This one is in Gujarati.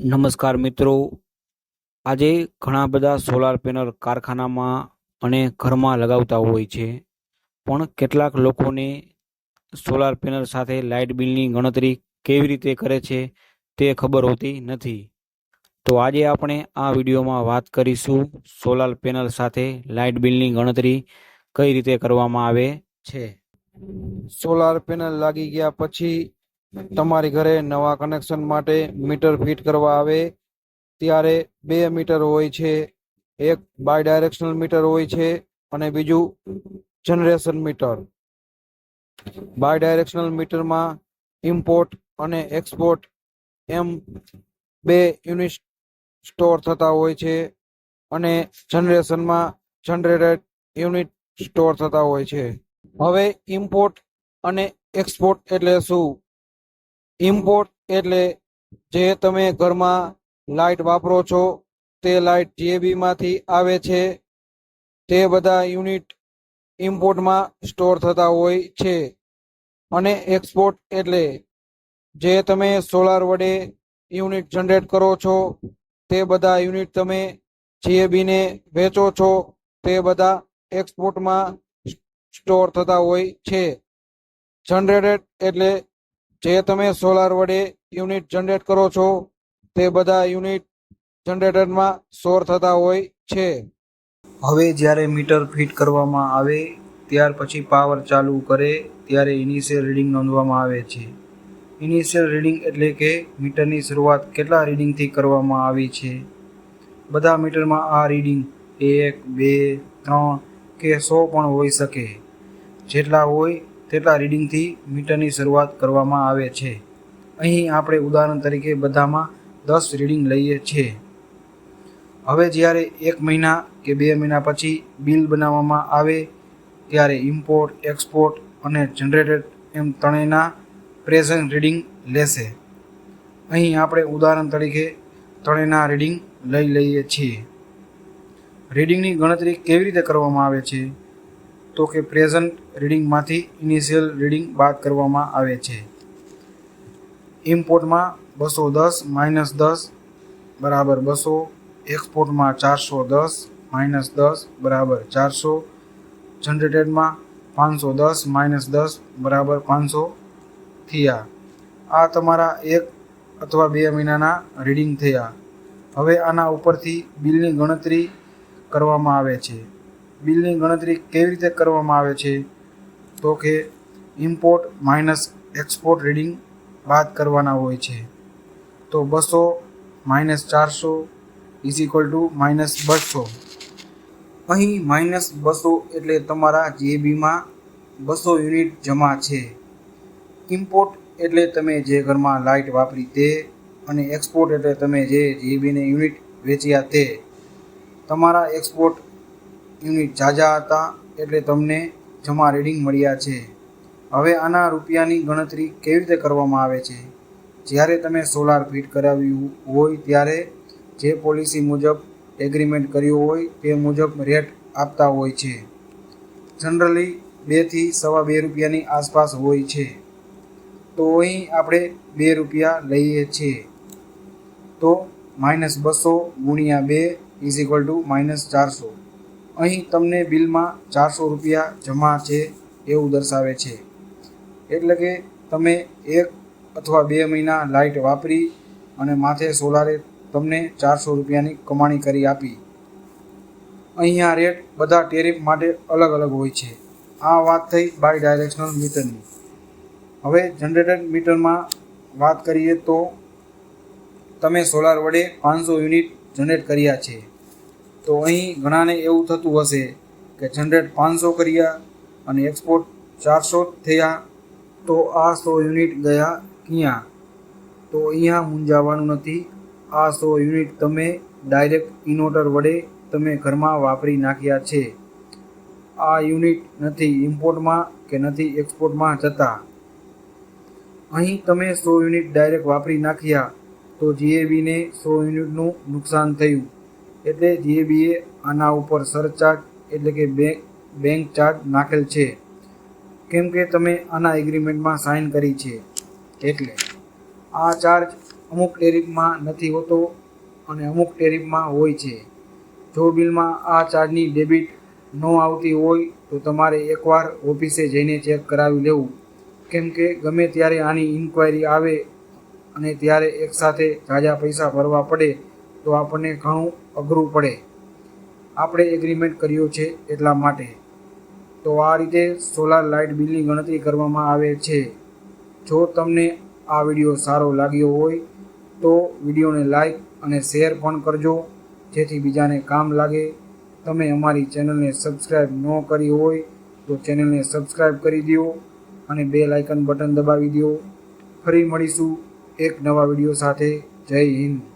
નમસ્કાર મિત્રો, આજે ઘણા બધા સોલાર પેનલ કારખાનામાં અને ઘરમાં લગાવતા હોય છે, પણ કેટલાક લોકોને સોલાર પેનલ સાથે લાઇટ બિલની ગણતરી કેવી રીતે કરે છે તે ખબર હોતી નથી. તો આજે આપણે આ વિડીયોમાં વાત કરીશું સોલાર પેનલ સાથે લાઇટ બિલની ગણતરી કઈ રીતે કરવામાં આવે છે. સોલાર પેનલ લાગી ગયા પછી તમારી ઘરે નવા કનેક્શન માટે મીટર ફિટ કરવા આવે ત્યારે 2 મીટર હોય છે. એક બાય ડાયરેક્શનલ મીટર હોય છે અને બીજું જનરેશન મીટર. બાય ડાયરેક્શનલ મીટરમાં ઇમ્પોર્ટ અને એક્સપોર્ટ એમ 2 યુનિટ સ્ટોર થતા હોય છે અને જનરેશનમાં જનરેટેડ યુનિટ સ્ટોર થતા હોય છે. હવે ઇમ્પોર્ટ અને એક્સપોર્ટ એટલે શું? ઇમ્પોર્ટ એટલે જે તમે ઘરમાં લાઇટ વાપરો છો તે લાઇટ જીએબી માંથી આવે છે, તે બધા યુનિટ ઇમ્પોર્ટમાં સ્ટોર થતા હોય છે. અને એક્સપોર્ટ એટલે જે તમે સોલાર વડે યુનિટ જનરેટ કરો છો તે બધા યુનિટ તમે જીએબીને વેચો છો, તે બધા એક્સપોર્ટમાં સ્ટોર થતા હોય છે. જનરેટેડ એટલે જે તમે સોલાર વડે યુનિટ જનરેટ કરો છો તે બધા યુનિટ જનરેટરમાં સ્ટોર થતા હોય છે. હવે જ્યારે મીટર ફિટ કરવામાં આવે ત્યાર પછી પાવર ચાલુ કરે ત્યારે ઇનિશિયલ રીડિંગ નોંધવામાં આવે છે. ઇનિશિયલ રીડિંગ એટલે કે મીટરની શરૂઆત કેટલા રીડિંગથી કરવામાં આવી છે. બધા મીટરમાં આ રીડિંગ 1, 2, 3 કે 100 પણ હોઈ શકે. જેટલા હોય તેટલા રીડિંગથી મીટરની શરૂઆત કરવામાં આવે છે. અહીં આપણે ઉદાહરણ તરીકે બધામાં 10 રીડિંગ લઈએ છીએ. હવે જ્યારે 1 મહિના કે 2 મહિના પછી બિલ બનાવવામાં આવે ત્યારે ઇમ્પોર્ટ, એક્સપોર્ટ અને જનરેટેડ એમ ત્રણેયના પ્રેઝન્ટ રીડિંગ લેશે. અહીં આપણે ઉદાહરણ તરીકે ત્રણેયના રીડિંગ લઈ લઈએ છીએ. રીડિંગની ગણતરી કેવી રીતે કરવામાં આવે છે? તો કે પ્રેઝન્ટ રીડિંગમાંથી ઇનિશિયલ રીડિંગ બાદ કરવામાં આવે છે. ઇમ્પોર્ટમાં 210 માઇનસ 10 બરાબર 200, એક્સપોર્ટમાં 410 માઇનસ 10 બરાબર 400, જનરેટેડમાં 510 માઇનસ 10 બરાબર 500 થયા. આ તમારા 1 અથવા 2 મહિનાના રીડિંગ થયા. હવે આના ઉપરથી બિલની ગણતરી કરવામાં આવે છે. બિલની ગણતરી કેવી રીતે કરવામાં આવે છે? તો કે ઇમ્પોર્ટ માઇનસ એક્સપોર્ટ રીડિંગ બાદ કરવાના હોય છે. તો 200 minus 400 is equal to minus 200. અહીં માઇનસ 200 એટલે તમારા જીએબીમાં 200 યુનિટ જમા છે. ઇમ્પોર્ટ એટલે તમે જે ઘરમાં લાઇટ વાપરી તે, અને એક્સપોર્ટ એટલે તમે જે જીએબીને યુનિટ વેચ્યા તે. તમારા એક્સપોર્ટ યુનિટ ઝાઝા હતા એટલે તમને જમા રીડિંગ મળ્યા છે. હવે આના રૂપિયાની ગણતરી કેવી રીતે કરવામાં આવે છે? જ્યારે તમે સોલાર ફિટ કરાવ્યું હોય ત્યારે જે પોલિસી મુજબ એગ્રીમેન્ટ કર્યું હોય તે મુજબ રેટ આપતા હોય છે. જનરલી 2 થી સવા 2 રૂપિયાની આસપાસ હોય છે. તો અહીં આપણે 2 રૂપિયા લઈએ છીએ. તો માઇનસ 200 ગુણ્યા 2 ઇઝ ઇક્વલ ટુ માઇનસ 400. અહીં તમને બિલમાં 400 રૂપિયા જમા છે એવું દર્શાવે છે. એટલે કે તમે 1 અથવા 2 મહિના લાઇટ વાપરી અને માથે સોલારે તમને 400 રૂપિયાની કમાણી કરી આપી. અહીંયા રેટ બધા ટેરિફ માટે અલગ અલગ હોય છે. આ વાત થઈ બાય ડાયરેક્શનલ મીટરની. હવે જનરેટેડ મીટરમાં વાત કરીએ તો તમે સોલાર વડે 500 યુનિટ જનરેટ કર્યા છે. તો અહીં ઘણાને એવું થતું હશે કે જનરેટ 500 કર્યા અને એક્સપોર્ટ 400 થયા, તો આ 100 યુનિટ ગયા ક્યાં? તો અહીંયા મૂંઝાવાનું નથી. આ 100 યુનિટ તમે ડાયરેક્ટ ઇન્વર્ટર વડે તમે ઘરમાં વાપરી નાખ્યા છે. આ યુનિટ નથી ઇમ્પોર્ટમાં કે નથી એક્સપોર્ટમાં જતા. અહીં તમે 100 યુનિટ ડાયરેક્ટ વાપરી નાખ્યા તો જીએબીને 100 યુનિટનું નુકસાન થયું. એટલે જીએબીએ આના ઉપર સરચાર્જ એટલે કે બેંક ચાર્જ નાખેલ છે, કેમ કે તમે આના એગ્રીમેન્ટમાં સાઇન કરી છે. એટલે આ ચાર્જ અમુક ટેરિફમાં નથી હોતો અને અમુક ટેરિફમાં હોય છે. જો બિલમાં આ ચાર્જની ડેબિટ ન આવતી હોય તો તમારે એકવાર ઓફિસે જઈને ચેક કરાવી લેવું, કેમ કે ગમે ત્યારે આની ઇન્ક્વાયરી આવે અને ત્યારે એકસાથે ઝાઝા પૈસા ભરવા પડે તો આપણને ઘણું અઘરું પડે. આપણે એગ્રીમેન્ટ કર્યો છે એટલા માટે. તો આ રીતે સોલાર લાઇટ બિલની ગણતરી કરવામાં આવે છે. જો તમને આ વિડીયો સારો લાગ્યો હોય તો વિડીયોને લાઈક અને શેર પણ કરજો, જેથી બીજાને કામ લાગે. તમે અમારી ચેનલને સબસ્ક્રાઈબ ન કરી હોય તો ચેનલને સબસ્ક્રાઈબ કરી દો અને બેલ આઇકન બટન દબાવી દો. ફરી મળીશું એક નવા વિડીયો સાથે. જય હિન્દ.